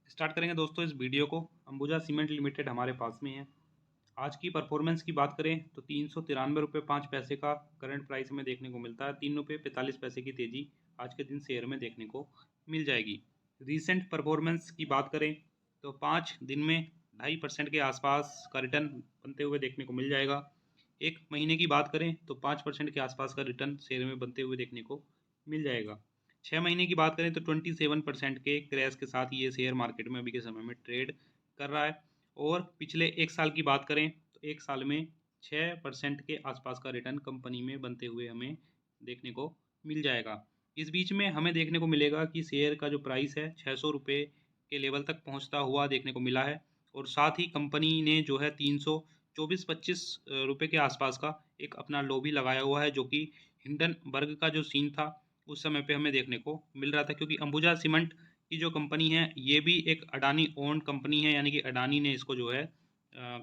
Start करेंगे दोस्तों इस वीडियो को। अंबुजा सीमेंट लिमिटेड हमारे पास में है। आज की परफॉर्मेंस की बात करें तो 393 रुपये 5 पैसे का करंट प्राइस हमें देखने को मिलता है। 3 रुपये 45 पैसे की तेज़ी आज के दिन शेयर में देखने को मिल जाएगी। रीसेंट परफॉर्मेंस की बात करें तो 5 दिन में 2.5% के आसपास का रिटर्न बनते हुए देखने को मिल जाएगा। एक महीने की बात करें तो 5% के आसपास का रिटर्न शेयर में बनते हुए देखने को मिल जाएगा। 6 महीने की बात करें तो 27% के क्रैश के साथ ये शेयर मार्केट में अभी के समय में ट्रेड कर रहा है। और पिछले एक साल की बात करें तो एक साल में 6% के आसपास का रिटर्न कंपनी में बनते हुए हमें देखने को मिल जाएगा। इस बीच में हमें देखने को मिलेगा कि शेयर का जो प्राइस है 600 रुपये के लेवल तक पहुंचता हुआ देखने को मिला है। और साथ ही कंपनी ने जो है 324-25 रुपये के आसपास का एक अपना लो भी लगाया हुआ है, जो कि हिंडनबर्ग का जो सीन था उस समय पे हमें देखने को मिल रहा था। क्योंकि अंबुजा सीमेंट की जो कंपनी है ये भी एक अडानी ओन्ड कंपनी है, यानी कि अडानी ने इसको जो है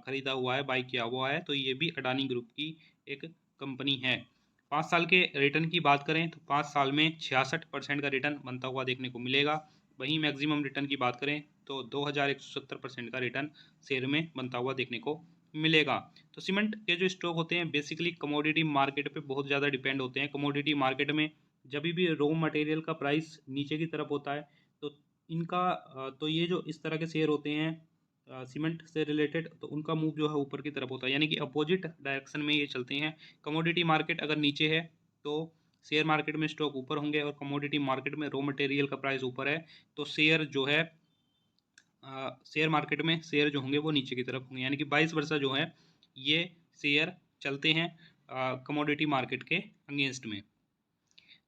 खरीदा हुआ है, बाई किया हुआ है। तो ये भी अडानी ग्रुप की एक कंपनी है। 5 साल के रिटर्न की बात करें तो 5 साल में 66% का रिटर्न बनता हुआ देखने को मिलेगा। वहीं मैक्सिमम रिटर्न की बात करें तो 2170% का रिटर्न शेयर में बनता हुआ देखने को मिलेगा। तो सीमेंट के जो स्टॉक होते हैं बेसिकली कमोडिटी मार्केट पे बहुत ज़्यादा डिपेंड होते हैं। कमोडिटी मार्केट में जब भी रॉ मटेरियल का प्राइस नीचे की तरफ होता है तो तो ये जो इस तरह के शेयर होते हैं सीमेंट से रिलेटेड, तो उनका मूव जो है ऊपर की तरफ होता है, यानी कि अपोजिट डायरेक्शन में ये चलते हैं। कमोडिटी मार्केट अगर नीचे है तो शेयर मार्केट में स्टॉक ऊपर होंगे, और कमोडिटी मार्केट में रॉ मटेरियल का प्राइस ऊपर है तो शेयर जो है शेयर मार्केट में शेयर जो होंगे वो नीचे की तरफ होंगे, यानी कि 22 वर्षा जो है ये शेयर चलते हैं कमोडिटी मार्केट के अगेंस्ट में।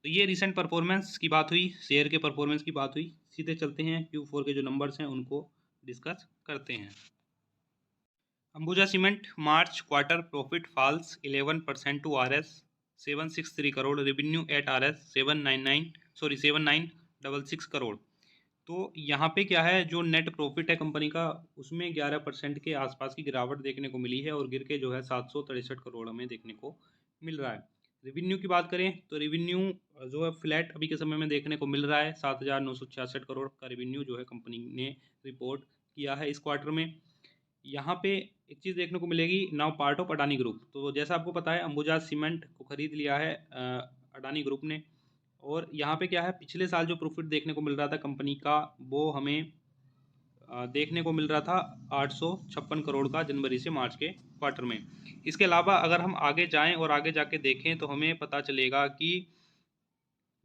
तो ये रिसेंट परफॉर्मेंस की बात हुई, शेयर के परफॉर्मेंस की बात हुई। सीधे चलते हैं Q4 के जो नंबर्स हैं उनको डिस्कस करते हैं। Ambuja cement March quarter profit falls 11% to RS 763 crore, revenue at RS 7966 crore. तो यहाँ पे क्या है, जो नेट प्रॉफिट है कंपनी का उसमें 11% के आसपास की गिरावट देखने को मिली है, और गिर के जो है 763 करोड़ हमें देखने को मिल रहा है। रेवेन्यू की बात करें तो रेवेन्यू जो है फ्लैट अभी के समय में देखने को मिल रहा है। 7,966 करोड़ का रेवेन्यू जो है कंपनी ने रिपोर्ट किया है इस क्वार्टर में। यहाँ पे एक चीज़ देखने को मिलेगी, now part of Adani group. तो जैसा आपको पता है अंबुजा सीमेंट को खरीद लिया है अडानी ग्रुप ने। और यहाँ पे क्या है, पिछले साल जो प्रॉफिट देखने को मिल रहा था कंपनी का वो हमें देखने को मिल रहा था 856 करोड़ का जनवरी से मार्च के क्वार्टर में। इसके अलावा अगर हम आगे जाएं और आगे जाके देखें तो हमें पता चलेगा कि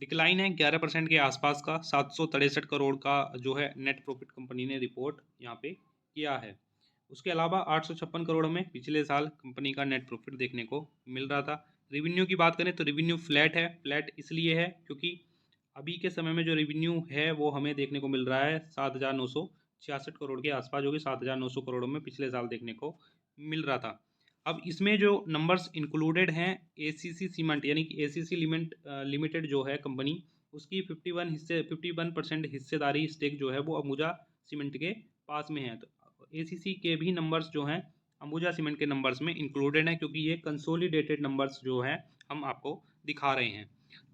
डिक्लाइन है 11% के आसपास का। 763 करोड़ का जो है नेट प्रॉफिट कंपनी ने रिपोर्ट यहाँ पे किया है। उसके अलावा 856 करोड़ में पिछले साल कंपनी का नेट प्रॉफिट देखने को मिल रहा था। रेवेन्यू की बात करें तो रेवेन्यू फ्लैट है। फ्लैट इसलिए है क्योंकि अभी के समय में जो रेवेन्यू है वो हमें देखने को मिल रहा है 7,966 करोड़ के आसपास, जो कि 7,900 करोड़ में पिछले साल देखने को मिल रहा था। अब इसमें जो नंबर्स इंक्लूडेड हैं ACC सीमेंट, यानी कि ACC लिमिटेड जो है कंपनी, उसकी 51% हिस्सेदारी स्टेक जो है वो अंबुजा सीमेंट के पास में है। तो ACC के भी नंबर्स जो हैं अंबुजा सीमेंट के नंबर्स में इंक्लूडेड हैं, क्योंकि ये कंसोलिडेटेड नंबर्स जो हैं हम आपको दिखा रहे हैं।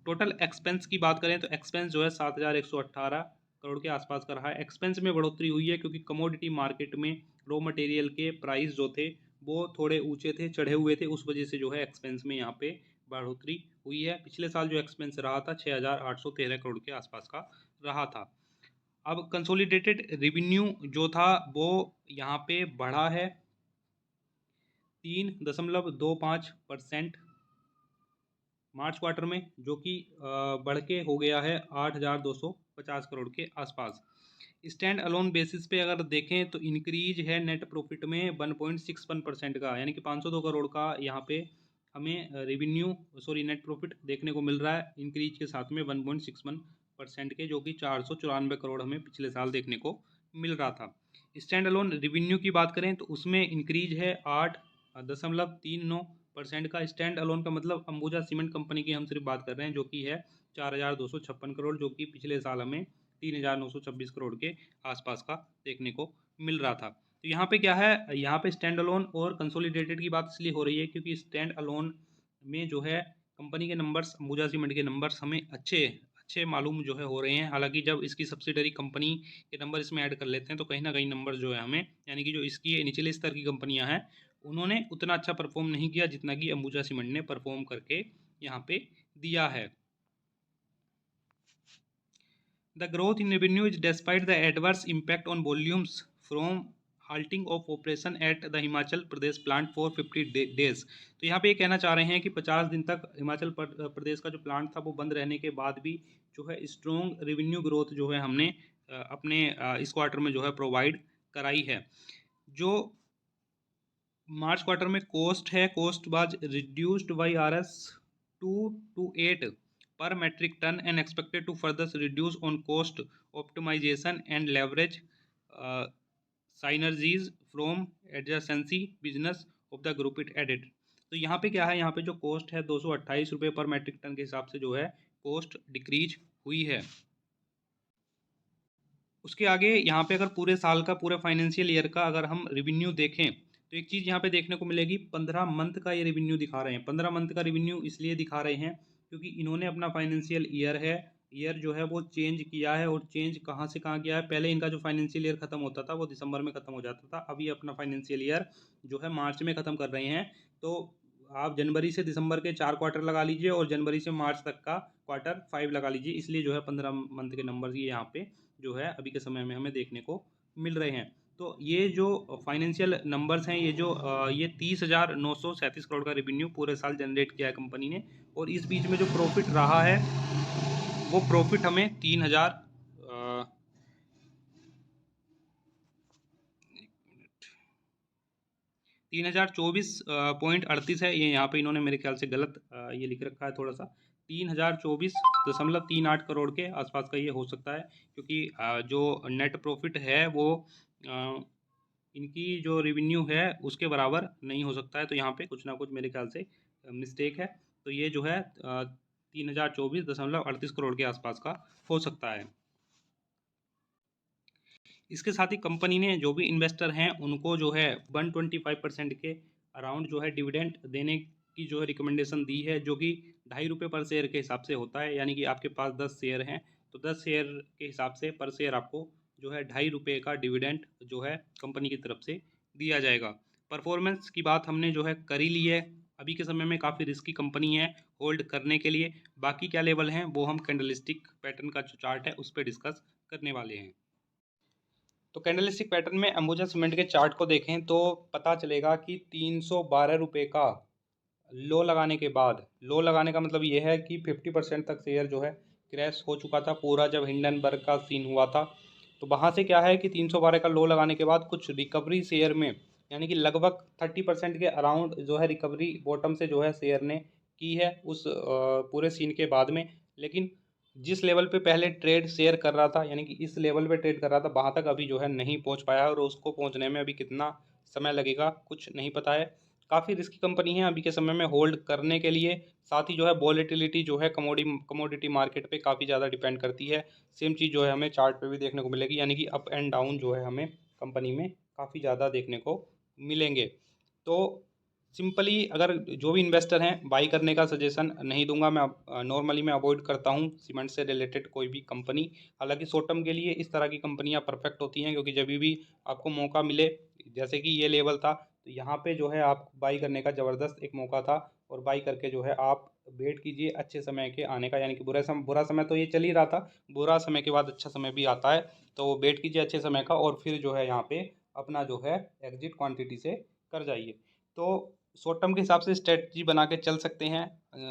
टोटल एक्सपेंस की बात करें तो एक्सपेंस जो है 7,118 करोड़ के आसपास का रहा है। एक्सपेंस में बढ़ोतरी हुई है क्योंकि कमोडिटी मार्केट में रॉ मटेरियल के प्राइस जो थे वो थोड़े ऊंचे थे, चढ़े हुए थे, उस वजह से जो है एक्सपेंस में यहाँ पे बढ़ोतरी हुई है। पिछले साल जो एक्सपेंस रहा था 6,813 करोड़ के आसपास का रहा था। अब कंसोलिडेटेड रेवेन्यू जो था वो यहाँ पे बढ़ा है 3.25% मार्च क्वार्टर में, जो कि बढ़ के हो गया है 8,250 करोड़ के आसपास। स्टैंड अलोन बेसिस पे अगर देखें तो इंक्रीज है नेट प्रॉफिट में 1.61% का, यानी कि 502 करोड़ का यहाँ पे हमें नेट प्रॉफिट देखने को मिल रहा है इंक्रीज के साथ में 1.61% के, जो कि 494 करोड़ हमें पिछले साल देखने को मिल रहा था। स्टैंड अलोन रेवेन्यू की बात करें तो उसमें इंक्रीज है 8.39% का। स्टैंड अलोन का मतलब अंबुजा सीमेंट कंपनी की हम सिर्फ बात कर रहे हैं, जो कि है 4,256 करोड़, जो कि पिछले साल हमें 3,926 करोड़ के आसपास का देखने को मिल रहा था। तो यहाँ पे क्या है, यहाँ पे स्टैंड अलोन और कंसोलिडेटेड की बात इसलिए हो रही है क्योंकि स्टैंड अलोन में जो है कंपनी के नंबर्स, अंबुजा सीमेंट के नंबर्स हमें अच्छे अच्छे मालूम जो है हो रहे हैं। हालांकि जब इसकी सब्सिडरी कंपनी के नंबर इसमें ऐड कर लेते हैं तो कहीं ना कहीं नंबर जो है हमें, यानी कि जो इसकी निचले स्तर की कंपनियां हैं उन्होंने उतना अच्छा परफॉर्म नहीं किया जितना कि अंबुजा सीमेंट ने परफॉर्म करके यहाँ पे दिया है। The growth in revenue is despite the adverse impact on volumes from halting of operation at the Himachal Pradesh plant for 50 days। तो यहाँ पे ये कहना चाह रहे हैं कि 50 दिन तक हिमाचल प्रदेश का जो प्लांट था वो बंद रहने के बाद भी जो है स्ट्रॉन्ग रेवेन्यू ग्रोथ जो है हमने अपने इस क्वार्टर में जो है प्रोवाइड कराई है। जो मार्च क्वार्टर में कॉस्ट है, cost was reduced by Rs 228 per metric ton and expected to further reduce on cost optimization and leverage synergies from adjacency business of the group it added। तो यहाँ पे क्या है, यहाँ पे जो कॉस्ट है 228 रुपये पर मेट्रिक टन के हिसाब से जो है कॉस्ट डिक्रीज हुई है। उसके आगे यहाँ पे अगर पूरे साल का, पूरे फाइनेंशियल ईयर का अगर हम रिवेन्यू देखें तो एक चीज़ यहाँ पे देखने को मिलेगी, 15 मंथ का ये रिवेन्यू दिखा रहे हैं। 15 मंथ का रिवेन्यू इसलिए दिखा रहे हैं क्योंकि इन्होंने अपना फाइनेंशियल ईयर जो है वो चेंज किया है। और चेंज कहाँ से कहाँ किया है, पहले इनका जो फाइनेंशियल ईयर खत्म होता था वो दिसंबर में खत्म हो जाता था, अभी अपना फाइनेंशियल ईयर जो है मार्च में ख़त्म कर रहे हैं। तो आप जनवरी से दिसंबर के 4 क्वार्टर लगा लीजिए और जनवरी से मार्च तक का क्वार्टर 5 लगा लीजिए, इसलिए जो है 15 मंथ के नंबर ये यहाँ पे जो है अभी के समय में हमें देखने को मिल रहे हैं। तो ये जो फाइनेंशियल नंबर्स हैं, ये जो ये 30,937 करोड़ का रेवेन्यू पूरे साल जनरेट किया है कंपनी ने। और इस बीच में जो प्रॉफिट रहा है वो प्रॉफिट हमें 3,024.38 है। ये यहाँ पे इन्होंने मेरे ख्याल से गलत ये लिख रखा है थोड़ा सा, 3,024.38 करोड़ के आसपास का ये हो सकता है, क्योंकि जो नेट प्रॉफिट है वो इनकी जो रेवेन्यू है उसके बराबर नहीं हो सकता है। तो यहाँ पे कुछ ना कुछ मेरे ख्याल से मिस्टेक है। तो ये जो है 3,024.38 करोड़ के आसपास का हो सकता है। इसके साथ ही कंपनी ने जो भी इन्वेस्टर हैं उनको जो है 125% के अराउंड जो है डिविडेंड देने की जो है रिकमेंडेशन दी है, जो कि ₹2.5 पर शेयर के हिसाब से होता है। यानी कि आपके पास 10 शेयर हैं तो 10 शेयर के हिसाब से पर शेयर आपको जो है ₹2.5 का डिविडेंड जो है कंपनी की तरफ से दिया जाएगा। परफॉर्मेंस की बात हमने जो है कर ही ली है। अभी के समय में काफ़ी रिस्की कंपनी है होल्ड करने के लिए। बाकी क्या लेवल हैं वो हम कैंडलस्टिक पैटर्न का जो चार्ट है उस पर डिस्कस करने वाले हैं। तो कैंडलस्टिक पैटर्न में अंबुजा सीमेंट के चार्ट को देखें तो पता चलेगा कि 312 रुपये का लो लगाने के बाद, लो लगाने का मतलब ये है कि 50% तक शेयर जो है क्रैश हो चुका था पूरा, जब हिंडनबर्ग का सीन हुआ था। तो वहाँ से क्या है कि 312 का लो लगाने के बाद कुछ रिकवरी शेयर में, यानी कि लगभग 30% के अराउंड जो है रिकवरी बॉटम से जो है शेयर ने की है उस पूरे सीन के बाद में। लेकिन जिस लेवल पे पहले ट्रेड शेयर कर रहा था, यानी कि इस लेवल पे ट्रेड कर रहा था, वहाँ तक अभी जो है नहीं पहुँच पाया और उसको पहुँचने में अभी कितना समय लगेगा कुछ नहीं पता है। काफ़ी रिस्की कंपनी है अभी के समय में होल्ड करने के लिए। साथ ही जो है वॉलेटिलिटी जो है कमोडिटी मार्केट पे काफ़ी ज़्यादा डिपेंड करती है। सेम चीज़ जो है हमें चार्ट पे भी देखने को मिलेगी, यानी कि अप एंड डाउन जो है हमें कंपनी में काफ़ी ज़्यादा देखने को मिलेंगे। तो सिंपली अगर जो भी इन्वेस्टर हैं, बाई करने का सजेशन नहीं दूंगा मैं। नॉर्मली मैं अवॉइड करता हूं सीमेंट से रिलेटेड कोई भी कंपनी। हालांकि शॉर्ट टर्म के लिए इस तरह की कंपनियां परफेक्ट होती हैं, क्योंकि जब भी आपको मौका मिले, जैसे कि ये लेवल था तो यहाँ पे जो है आप बाई करने का ज़बरदस्त एक मौका था। और बाई करके जो है आप वेट कीजिए अच्छे समय के आने का, यानी कि बुरा समय तो ये चल ही रहा था, बुरा समय के बाद अच्छा समय भी आता है। तो वेट कीजिए अच्छे समय का और फिर जो है यहाँ पे अपना जो है एग्जिट क्वांटिटी से कर जाइए। तो शॉर्ट टर्म के हिसाब से स्ट्रेटजी बना के चल सकते हैं।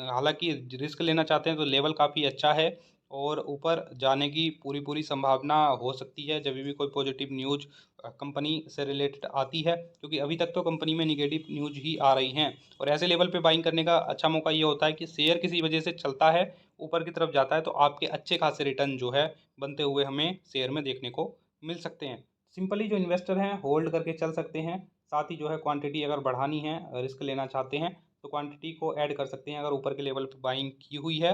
हालांकि रिस्क लेना चाहते हैं तो लेवल काफ़ी अच्छा है और ऊपर जाने की पूरी पूरी संभावना हो सकती है जब भी कोई पॉजिटिव न्यूज़ कंपनी से रिलेटेड आती है, क्योंकि अभी तक तो कंपनी में निगेटिव न्यूज़ ही आ रही हैं। और ऐसे लेवल पे बाइंग करने का अच्छा मौका ये होता है कि शेयर किसी वजह से चलता है, ऊपर की तरफ जाता है, तो आपके अच्छे खासे रिटर्न जो है बनते हुए हमें शेयर में देखने को मिल सकते हैं। सिंपली जो इन्वेस्टर हैं होल्ड करके चल सकते हैं। साथ ही जो है क्वांटिटी अगर बढ़ानी है, रिस्क लेना चाहते हैं तो क्वांटिटी को ऐड कर सकते हैं अगर ऊपर के लेवल पे बाइंग की हुई है।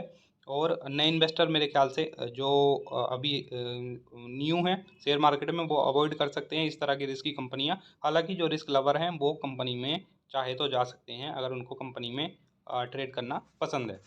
और नए इन्वेस्टर मेरे ख्याल से जो अभी न्यू हैं शेयर मार्केट में, वो अवॉइड कर सकते हैं इस तरह की रिस्की कंपनियां। हालांकि जो रिस्क लवर हैं वो कंपनी में चाहे तो जा सकते हैं अगर उनको कंपनी में ट्रेड करना पसंद है।